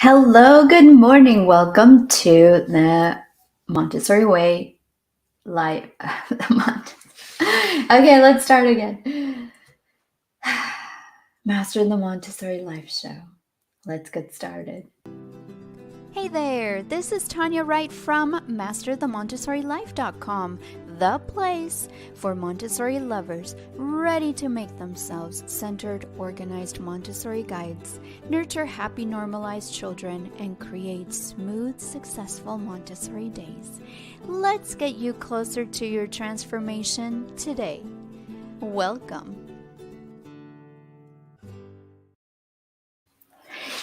Hello, good morning. Welcome to the Montessori Way live. Okay, let's start again. Master the Montessori Life Show. Let's get started. Hey there, this is Tanya Wright from MasterTheMontessoriLife.com, the place for Montessori lovers ready to make themselves centered, organized Montessori guides, nurture happy, normalized children, and create smooth, successful Montessori days. Let's get you closer to your transformation today. Welcome.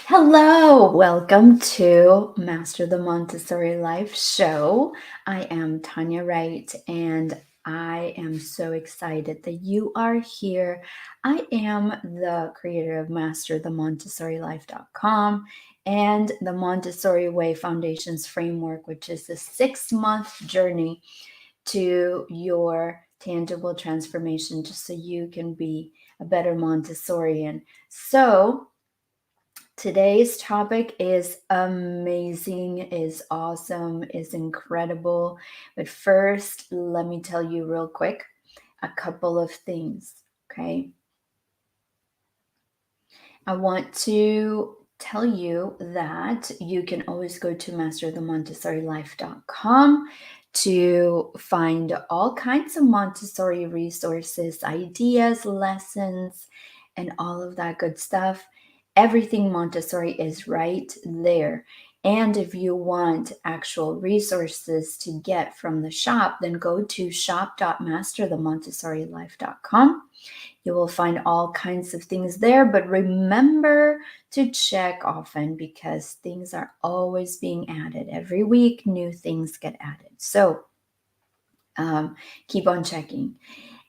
Hello, welcome to Master the Montessori Life Show. I am Tanya Wright, and I am so excited that you are here. I am the creator of MasterTheMontessoriLife.com and the Montessori Way Foundations Framework, which is a 6-month journey to your tangible transformation, just so you can be a better Montessorian. So, today's topic is amazing, is awesome, is incredible. But first, let me tell you real quick a couple of things, okay? I want to tell you that you can always go to masterthemontessorilife.com to find all kinds of Montessori resources, ideas, lessons, and all of that good stuff. Everything Montessori is right there. And if you want actual resources to get from the shop, then go to shop.masterthemontessorilife.com. You will find all kinds of things there, but remember to check often because things are always being added. Every week, new things get added. So keep on checking.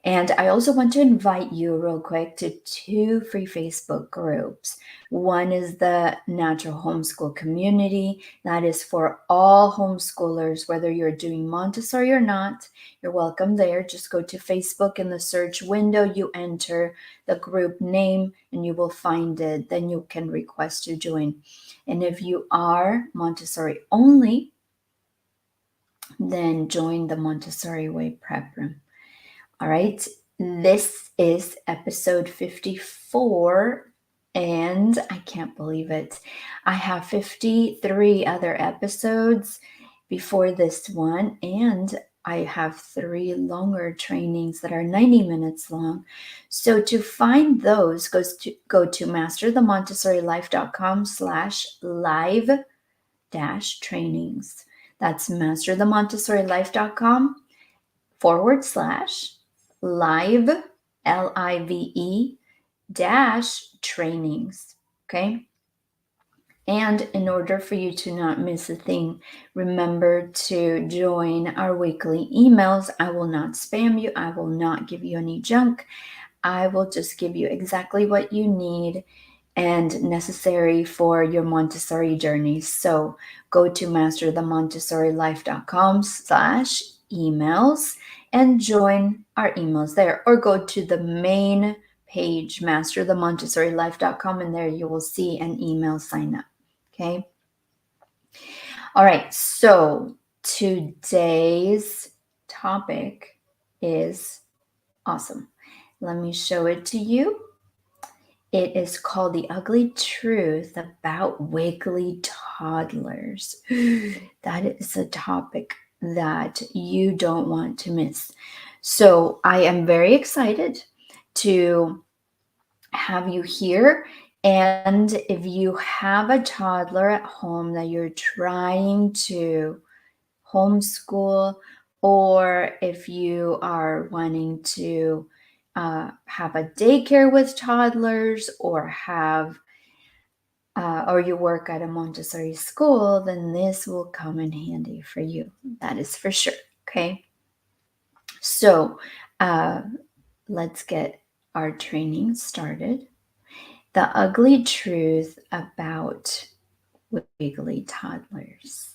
And I also want to invite you real quick to 2 free Facebook groups. One is the Natural Homeschool Community. That is for all homeschoolers, whether you're doing Montessori or not. You're welcome there. Just go to Facebook in the search window. You enter the group name and you will find it. Then you can request to join. And if you are Montessori only, then join the Montessori Way Prep Room. All right, this is episode 54, and I can't believe it. I have 53 other episodes before this one, and I have 3 longer trainings that are 90 minutes long. So to find those, go to masterthemontessorilife.com/live-trainings. That's masterthemontessorilife.com/live, LIVE -trainings. Okay. And in order for you to not miss a thing, remember to join our weekly emails. I will not spam you. I will not give you any junk. I will just give you exactly what you need and necessary for your Montessori journey. So go to masterthemontessorilife.com/emails and join our emails there, or go to the main page, masterthemontessorilife.com, and there you will see an email sign up. Okay. All right. So today's topic is awesome. Let me show it to you. It is called The Ugly Truth About Wiggly Toddlers. That is a topic that you don't want to miss. So I am very excited to have you here. And if you have a toddler at home that you're trying to homeschool, or if you are wanting to have a daycare with toddlers, or or you work at a Montessori school, then this will come in handy for you. That is for sure. Okay. So let's get our training started. The ugly truth about wiggly toddlers.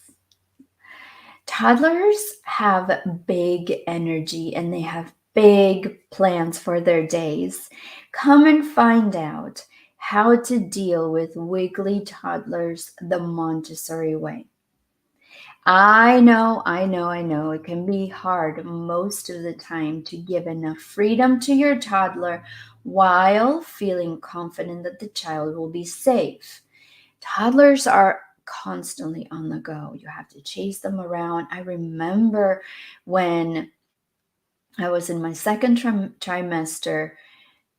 Toddlers have big energy and they have big plans for their days. Come and find out how to deal with wiggly toddlers the Montessori way. I know. It can be hard most of the time to give enough freedom to your toddler while feeling confident that the child will be safe. Toddlers are constantly on the go. You have to chase them around. I remember when I was in my second trimester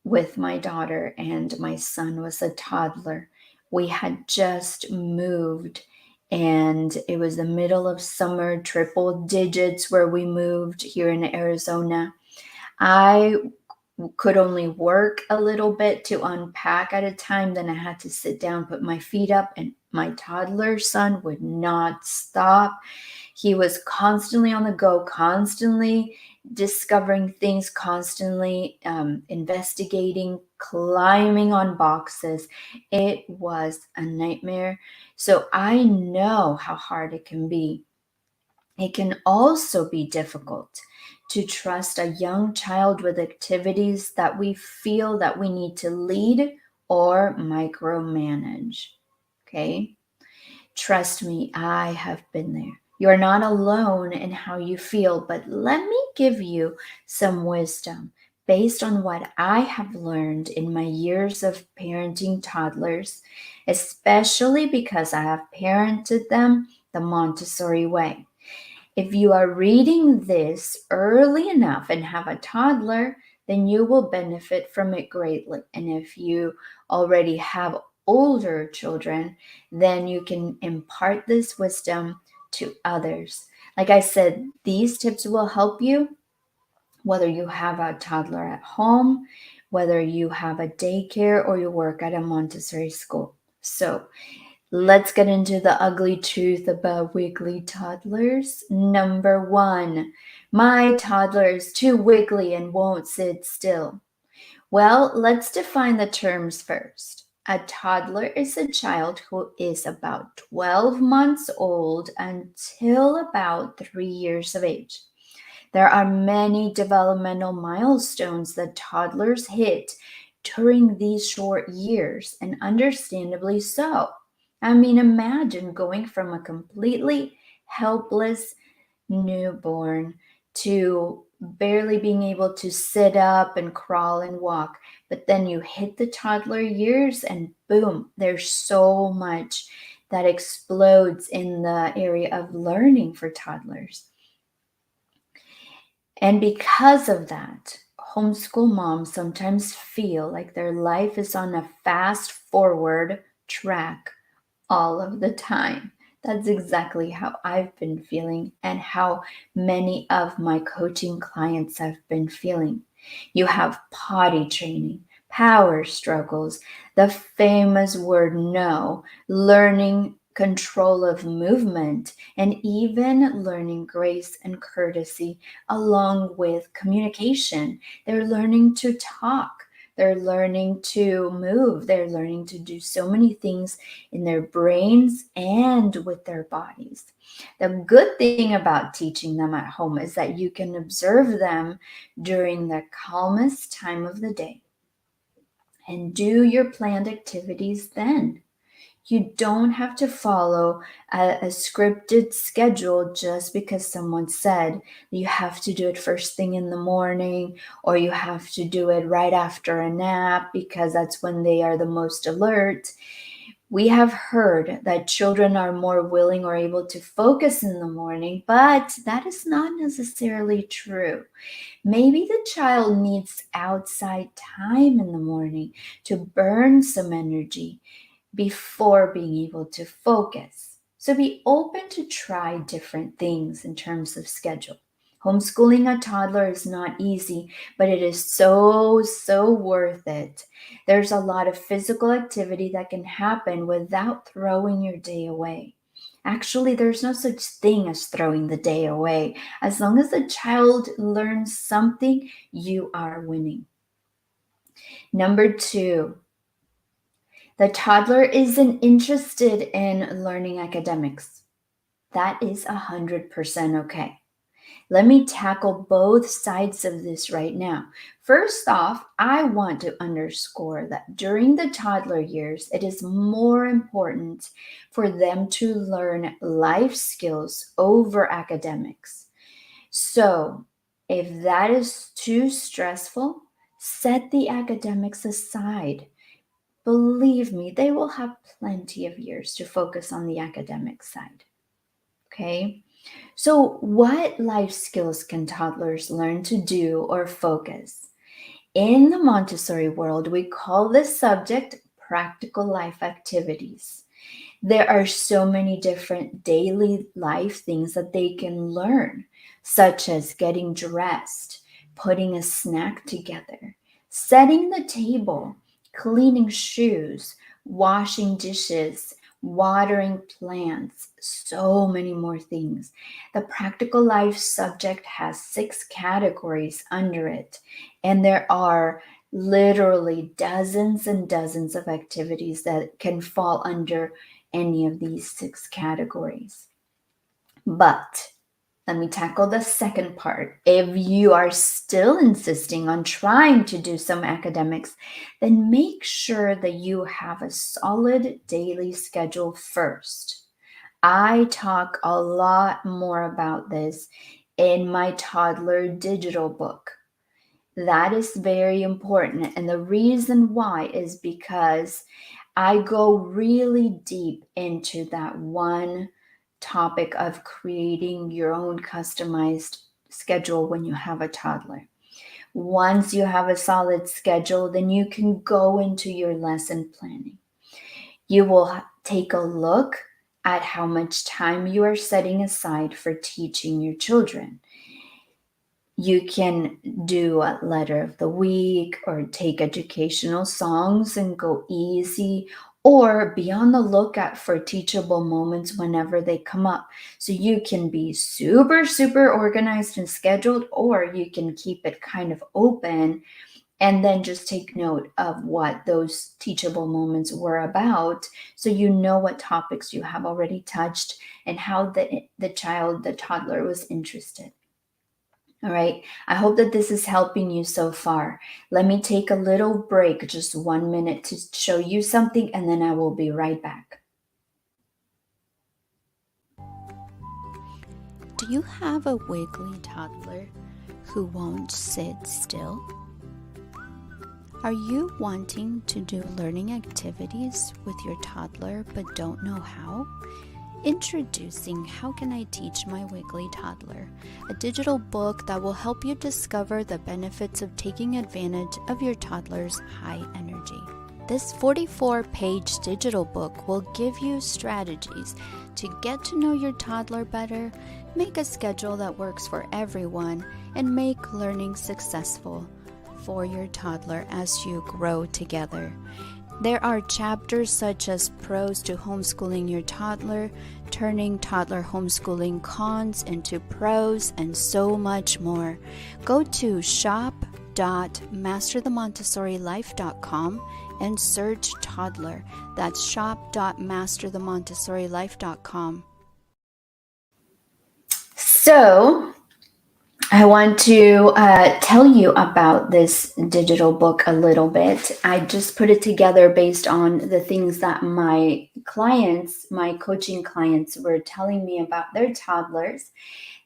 with my daughter, and my son was a toddler. We had just moved, and it was the middle of summer, triple digits where we moved here in Arizona. I could only work a little bit to unpack at a time. Then I had to sit down, put my feet up, and my toddler son would not stop. He was constantly on the go, constantly discovering things, constantly investigating, climbing on boxes. It was a nightmare. So I know how hard it can be. It can also be difficult to trust a young child with activities that we feel that we need to lead or micromanage. Okay? Trust me, I have been there. You're not alone in how you feel, but let me give you some wisdom based on what I have learned in my years of parenting toddlers, especially because I have parented them the Montessori way. If you are reading this early enough and have a toddler, then you will benefit from it greatly. And if you already have older children, then you can impart this wisdom to others. Like I said, these tips will help you whether you have a toddler at home, whether you have a daycare, or you work at a Montessori school. So, let's get into the ugly truth about wiggly toddlers. Number one, my toddler is too wiggly and won't sit still. Well, let's define the terms first. A toddler is a child who is about 12 months old until about 3 years of age. There are many developmental milestones that toddlers hit during these short years, and understandably so. I mean, imagine going from a completely helpless newborn to barely being able to sit up and crawl and walk. But then you hit the toddler years, and boom, there's so much that explodes in the area of learning for toddlers. And because of that, homeschool moms sometimes feel like their life is on a fast forward track all of the time. That's exactly how I've been feeling and how many of my coaching clients have been feeling. You have potty training, power struggles, the famous word no, learning control of movement, and even learning grace and courtesy along with communication. They're learning to talk. They're learning to move. They're learning to do so many things in their brains and with their bodies. The good thing about teaching them at home is that you can observe them during the calmest time of the day and do your planned activities then. You don't have to follow a scripted schedule just because someone said you have to do it first thing in the morning or you have to do it right after a nap because that's when they are the most alert. We have heard that children are more willing or able to focus in the morning, but that is not necessarily true. Maybe the child needs outside time in the morning to burn some energy before being able to focus. So be open to try different things in terms of schedule. Homeschooling a toddler is not easy, but it is so worth it. There's a lot of physical activity that can happen without throwing your day away. Actually, there's no such thing as throwing the day away. As long as the child learns something, you are winning. Number two, the toddler isn't interested in learning academics. That is 100% okay. Let me tackle both sides of this right now. First off, I want to underscore that during the toddler years, it is more important for them to learn life skills over academics. So, if that is too stressful, set the academics aside. Believe me, they will have plenty of years to focus on the academic side. Okay? So, what life skills can toddlers learn to do or focus? In the Montessori world, we call this subject practical life activities. There are so many different daily life things that they can learn, such as getting dressed, putting a snack together, setting the table, cleaning shoes, washing dishes, watering plants, so many more things. The practical life subject has 6 categories under it, and there are literally dozens and dozens of activities that can fall under any of these 6 categories. But let me tackle the second part. If you are still insisting on trying to do some academics, then make sure that you have a solid daily schedule first. I talk a lot more about this in my toddler digital book. That is very important. And the reason why is because I go really deep into that one topic of creating your own customized schedule when you have a toddler. Once you have a solid schedule, then you can go into your lesson planning. You will take a look at how much time you are setting aside for teaching your children. You can do a letter of the week or take educational songs and go easy, or be on the lookout for teachable moments whenever they come up. So you can be super, super organized and scheduled, or you can keep it kind of open and then just take note of what those teachable moments were about, so you know what topics you have already touched and how the toddler was interested. All right. I hope that this is helping you so far. Let me take a little break, just 1 minute, to show you something, and then I will be right back. Do you have a wiggly toddler who won't sit still? Are you wanting to do learning activities with your toddler but don't know how? Introducing How Can I Teach My Wiggly Toddler, a digital book that will help you discover the benefits of taking advantage of your toddler's high energy. This 44-page digital book will give you strategies to get to know your toddler better, make a schedule that works for everyone, and make learning successful for your toddler as you grow together. There are chapters such as Pros to Homeschooling Your Toddler, Turning Toddler Homeschooling Cons into Pros, and so much more. Go to shop.masterthemontessorilife.com and search toddler. That's shop.masterthemontessorilife.com. So, I want to tell you about this digital book a little bit. I just put it together based on the things that my clients, my coaching clients, were telling me about their toddlers.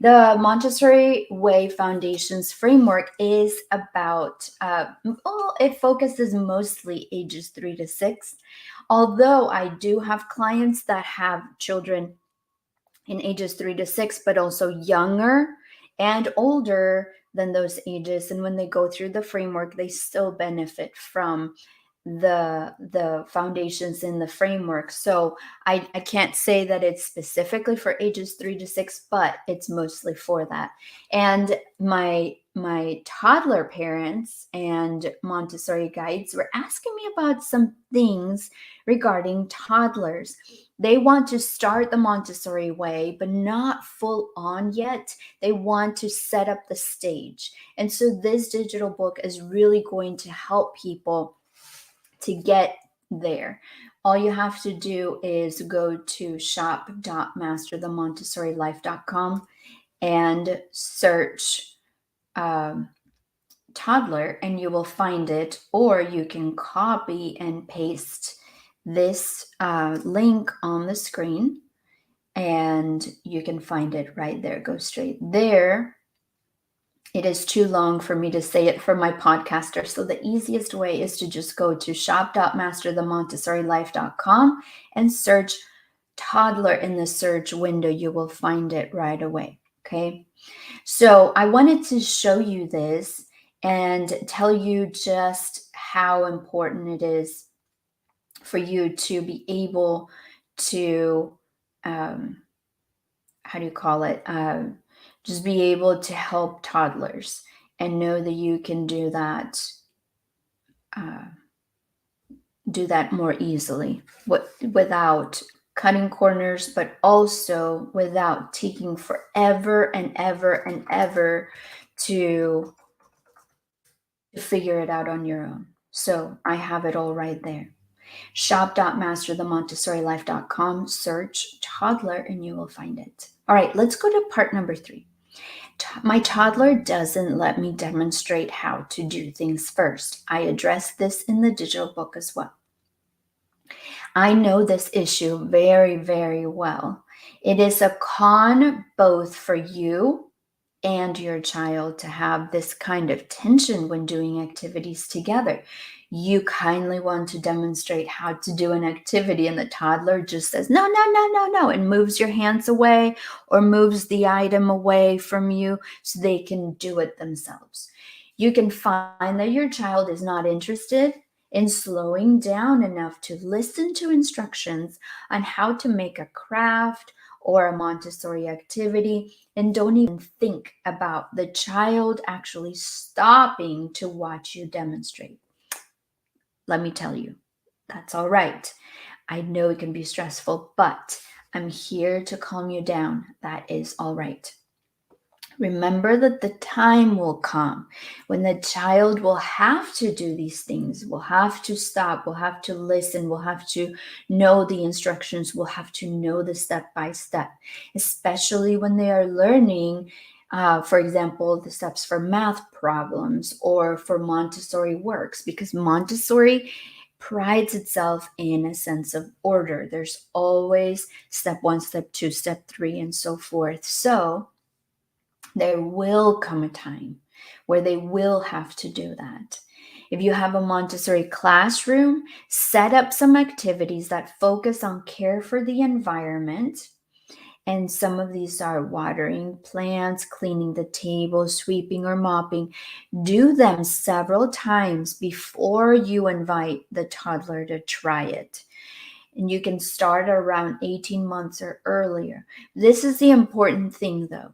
The Montessori Way Foundations framework is about, it focuses mostly ages 3 to 6. Although I do have clients that have children in ages 3 to 6, but also younger and older than those ages. And when they go through the framework, they still benefit from the foundations in the framework. So I can't say that it's specifically for ages 3 to 6, but it's mostly for that. And my toddler parents and Montessori guides were asking me about some things regarding toddlers. They want to start the Montessori way, but not full on yet. They want to set up the stage. And so this digital book is really going to help people to get there. All you have to do is go to shop.masterthemontessorilife.com and search toddler and you will find it, or you can copy and paste this link on the screen and you can find it right there. Go straight there. It is too long for me to say it for my podcaster, so the easiest way is to just go to shop.masterthemontessorilife.com and search toddler in the search window. You will find it right away. Okay, so I wanted to show you this and tell you just how important it is for you to be able to, how do you call it? Just be able to help toddlers and know that you can uh, do that more easily without cutting corners, but also without taking forever and ever and ever to figure it out on your own. So I have it all right there. Shop.masterthemontessorilife.com, search toddler, and you will find it. All right, let's go to part number 3. My toddler doesn't let me demonstrate how to do things first. I address this in the digital book as well. I know this issue very, very well. It is a con both for you and your child to have this kind of tension when doing activities together. You kindly want to demonstrate how to do an activity, and the toddler just says, no, no, no, no, no, and moves your hands away or moves the item away from you so they can do it themselves. You can find that your child is not interested in slowing down enough to listen to instructions on how to make a craft or a Montessori activity, and don't even think about the child actually stopping to watch you demonstrate. Let me tell you, that's all right. I know it can be stressful, but I'm here to calm you down. That is all right. Remember that the time will come when the child will have to do these things, will have to stop, will have to listen, will have to know the instructions, will have to know the step by step, especially when they are learning, for example, the steps for math problems or for Montessori works, because Montessori prides itself in a sense of order. There's always step 1, step 2, step 3, and so forth. So there will come a time where they will have to do that. If you have a Montessori classroom, set up some activities that focus on care for the environment. And some of these are watering plants, cleaning the table, sweeping or mopping. Do them several times before you invite the toddler to try it. And you can start around 18 months or earlier. This is the important thing, though.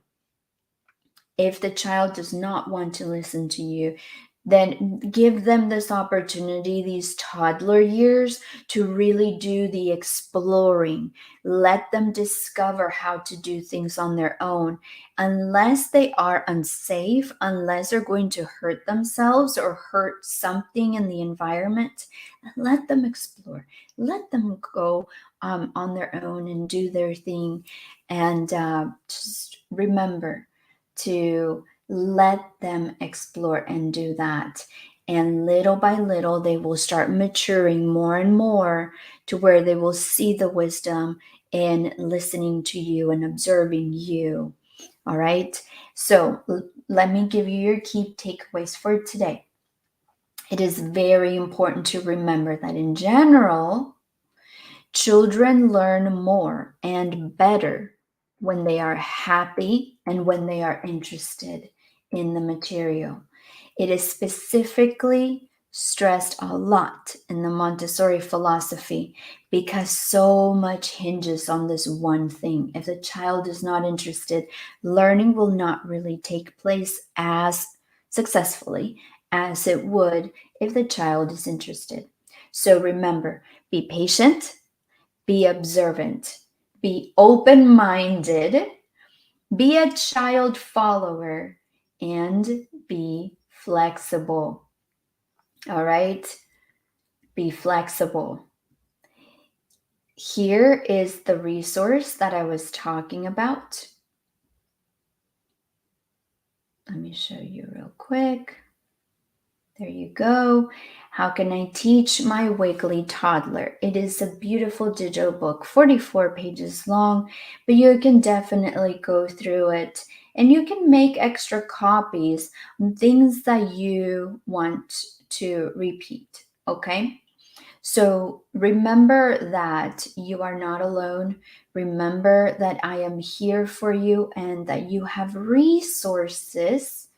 If the child does not want to listen to you, then give them this opportunity, these toddler years, to really do the exploring. Let them discover how to do things on their own. Unless they are unsafe, unless they're going to hurt themselves or hurt something in the environment, let them explore. Let them go on their own and do their thing. And just remember to let them explore and do that. And little by little, they will start maturing more and more to where they will see the wisdom in listening to you and observing you. All right. So let me give you your key takeaways for today. It is very important to remember that in general, children learn more and better when they are happy and when they are interested in the material. It is specifically stressed a lot in the Montessori philosophy because so much hinges on this one thing. If the child is not interested, learning will not really take place as successfully as it would if the child is interested. So remember, be patient, be observant, be open minded, be a child follower, and be flexible. All right? Be flexible. Here is the resource that I was talking about. Let me show you real quick. There you go. How Can I Teach My Wiggly Toddler? It is a beautiful digital book, 44 pages long, but you can definitely go through it and you can make extra copies, things that you want to repeat, okay? So remember that you are not alone. Remember that I am here for you and that you have resources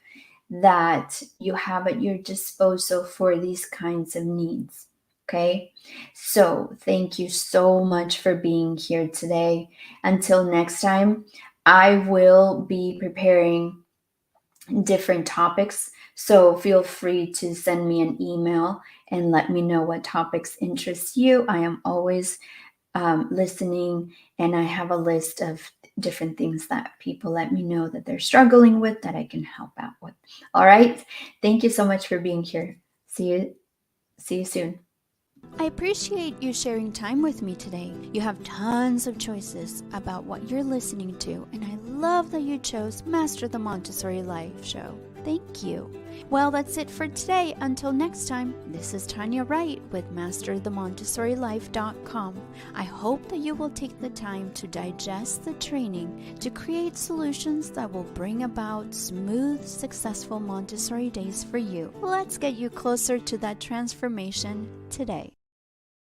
that you have at your disposal for these kinds of needs. Okay, so thank you so much for being here today. Until next time, I will be preparing different topics. So feel free to send me an email and let me know what topics interest you. I am always listening, and I have a list of different things that people let me know that they're struggling with that I can help out with. All right. Thank you so much for being here. See you soon. I appreciate you sharing time with me today. You have tons of choices about what you're listening to, and I love that you chose Master the Montessori Life show. Thank you. Well, that's it for today. Until next time, this is Tanya Wright with MasterTheMontessoriLife.com. I hope that you will take the time to digest the training to create solutions that will bring about smooth, successful Montessori days for you. Let's get you closer to that transformation today.